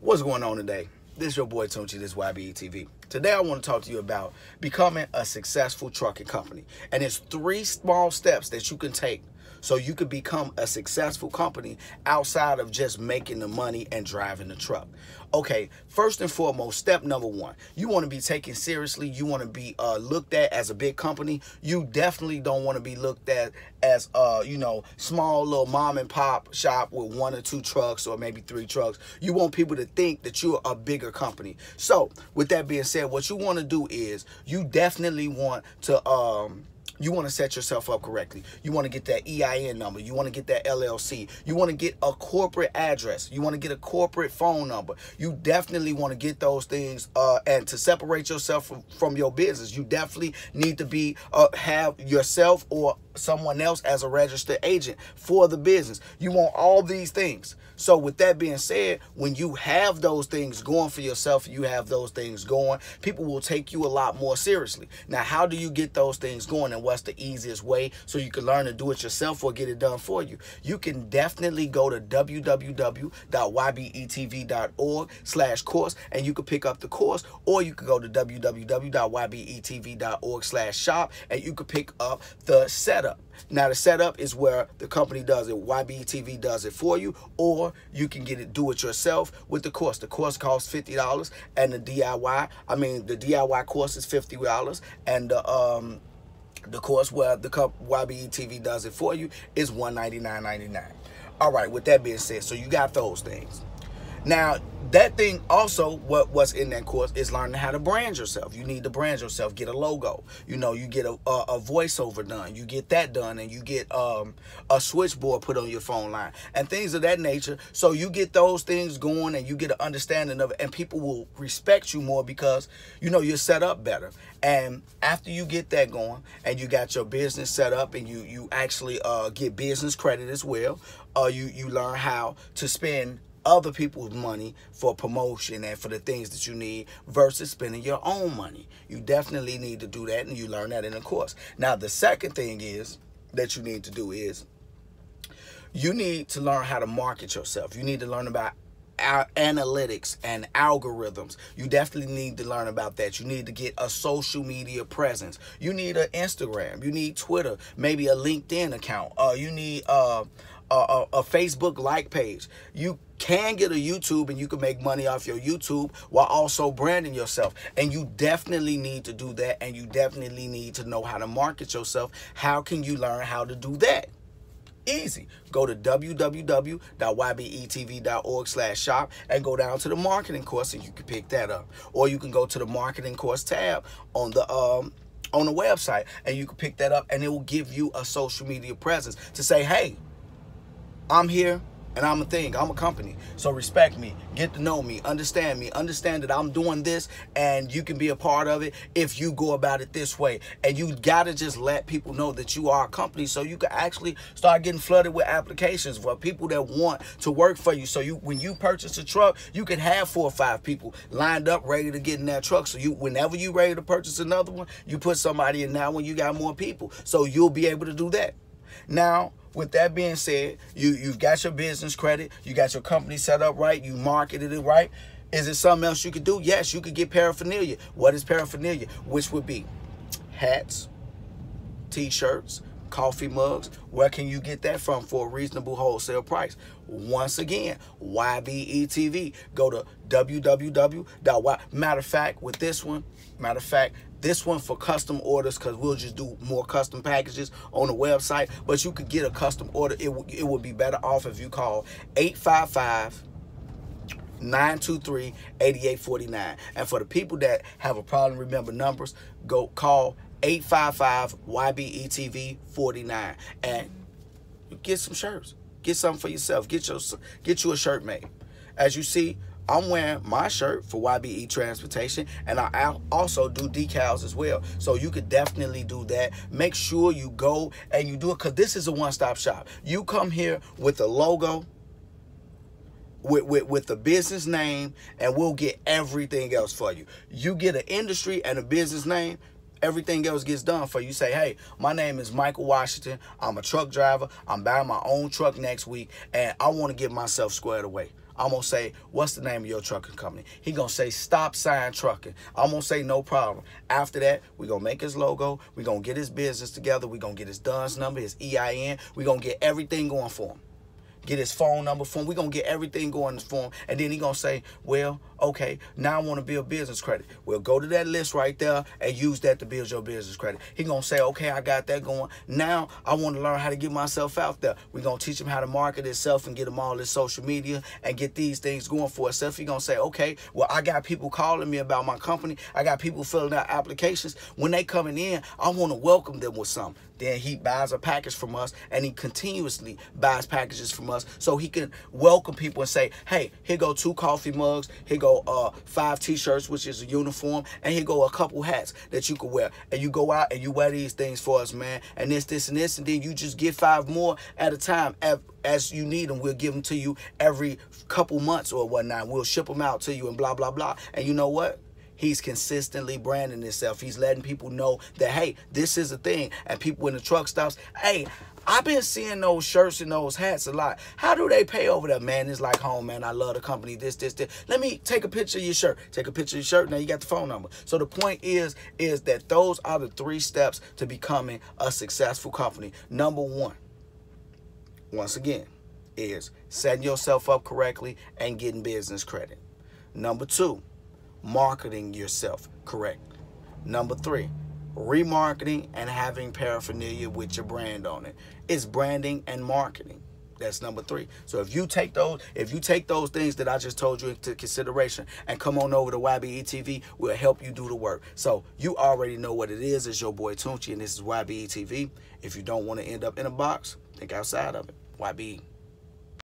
What's going on today? This is your boy Tune, this Y.B.E.T.V. Today I want to talk to you about becoming a successful trucking company. And it's 3 small steps that you can take so you could become a successful company outside of just making the money and driving the truck. Okay, first and foremost, step number 1, you want to be taken seriously. You want to be looked at as a big company. You definitely don't want to be looked at as small little mom and pop shop with 1 or 2 trucks or maybe 3 trucks. You want people to think that you're a bigger company. So with that being said, what you want to do is you definitely want to set yourself up correctly. You want to get that EIN number. You want to get that LLC. You want to get a corporate address. You want to get a corporate phone number. You definitely want to get those things. And to separate yourself from your business, you definitely need to be have yourself or someone else as a registered agent for the business. You want all these things. So with that being said, when you have those things going for yourself, you have those things going, people will take you a lot more seriously. Now, how do you get those things going, and what's the easiest way so you can learn to do it yourself or get it done for you? You can definitely go to www.ybetv.org/course and you can pick up the course, or you can go to www.ybetv.org/shop and you can pick up the setup. Now, the setup is where the company does it. YBETV does it for you, or you can do it yourself with the course. The course costs $50, and the DIY course is $50, and the course where the YBETV does it for you is $199.99. All right, with that being said, so you got those things. Now, that thing also, what's in that course is learning how to brand yourself. You need to brand yourself, get a logo. You get a voiceover done. You get that done, and you get a switchboard put on your phone line and things of that nature. So you get those things going and you get an understanding of it, and people will respect you more because, you're set up better. And after you get that going and you got your business set up and you actually get business credit as well, you learn how to spend other people's money for promotion and for the things that you need versus spending your own money. You definitely need to do that, and you learn that in the course. Now, the second thing is that you need to do is you need to learn how to market yourself. You need to learn about analytics and algorithms. You definitely need to learn about that. You need to get a social media presence. You need an Instagram. You need Twitter, maybe a LinkedIn account. You need a Facebook like page. You can get a YouTube, and you can make money off your YouTube while also branding yourself. And you definitely need to do that, and you definitely need to know how to market yourself. How can you learn how to do that? Easy. Go to www.ybetv.org/shop and go down to the marketing course, and you can pick that up. Or you can go to the marketing course tab on the website, and you can pick that up, and it will give you a social media presence to say, hey, I'm here, and I'm a thing. I'm a company. So respect me. Get to know me. Understand me. Understand that I'm doing this, and you can be a part of it if you go about it this way. And you got to just let people know that you are a company so you can actually start getting flooded with applications for people that want to work for you. So when you purchase a truck, you can have 4 or 5 people lined up ready to get in that truck. So whenever you're ready to purchase another one, you put somebody in that one, you got more people. So you'll be able to do that. Now, with that being said, you've got your business credit, you got your company set up right, you marketed it right. Is it something else you could do? Yes, you could get paraphernalia. What is paraphernalia? Which would be hats, t-shirts, coffee mugs. Where can you get that from for a reasonable wholesale price? Once again, YBETV. Go to www.y. Matter of fact, with this one, this one for custom orders, because we'll just do more custom packages on the website. But you could get a custom order. It would be better off if you call 855-923-8849. And for the people that have a problem remember numbers, go call 855-YBETV-49 and get some shirts. Get something for yourself. Get you a shirt made. As you see, I'm wearing my shirt for YBE Transportation, and I also do decals as well. So you could definitely do that. Make sure you go and you do it, because this is a one-stop shop. You come here with a logo, with the business name, and we'll get everything else for you. You get an industry and a business name, everything else gets done for you. You say, hey, my name is Michael Washington. I'm a truck driver. I'm buying my own truck next week, and I want to get myself squared away. I'm going to say, what's the name of your trucking company? He going to say, Stop Sign Trucking. I'm going to say, no problem. After that, we're going to make his logo. We're going to get his business together. We're going to get his DUNS number, his EIN. We're going to get everything going for him. Get his phone number for him. We're going to get everything going for him. And then he going to say, well, okay, now I want to build business credit. We'll go to that list right there and use that to build your business credit. He going to say, okay, I got that going. Now I want to learn how to get myself out there. We're going to teach him how to market himself and get him all this social media and get these things going for himself. He going to say, okay, well, I got people calling me about my company. I got people filling out applications. When they coming in, I want to welcome them with something. Then he buys a package from us, and he continuously buys packages from us so he can welcome people and say, hey, here go 2 coffee mugs, here go 5 t-shirts, which is a uniform, and here go a couple hats that you can wear. And you go out and you wear these things for us, man, and this, and this, and then you just get 5 more at a time as you need them. We'll give them to you every couple months or whatnot. We'll ship them out to you and blah, blah, blah. And you know what? He's consistently branding himself. He's letting people know that, hey, this is a thing. And people in the truck stops, hey, I've been seeing those shirts and those hats a lot. How do they pay over there? Man, it's like home, man. I love the company, this. Let me take a picture of your shirt. Take a picture of your shirt. Now you got the phone number. So the point is that those are the 3 steps to becoming a successful company. Number 1, once again, is setting yourself up correctly and getting business credit. Number 2, marketing yourself correctly. Number 3, remarketing and having paraphernalia with your brand on it. It's branding and marketing. That's number 3. So if you take those things that I just told you into consideration and come on over to YBETV, we'll help you do the work. So you already know what it is. It's your boy Tunchi, and this is YBETV. If you don't want to end up in a box, think outside of it. YBE.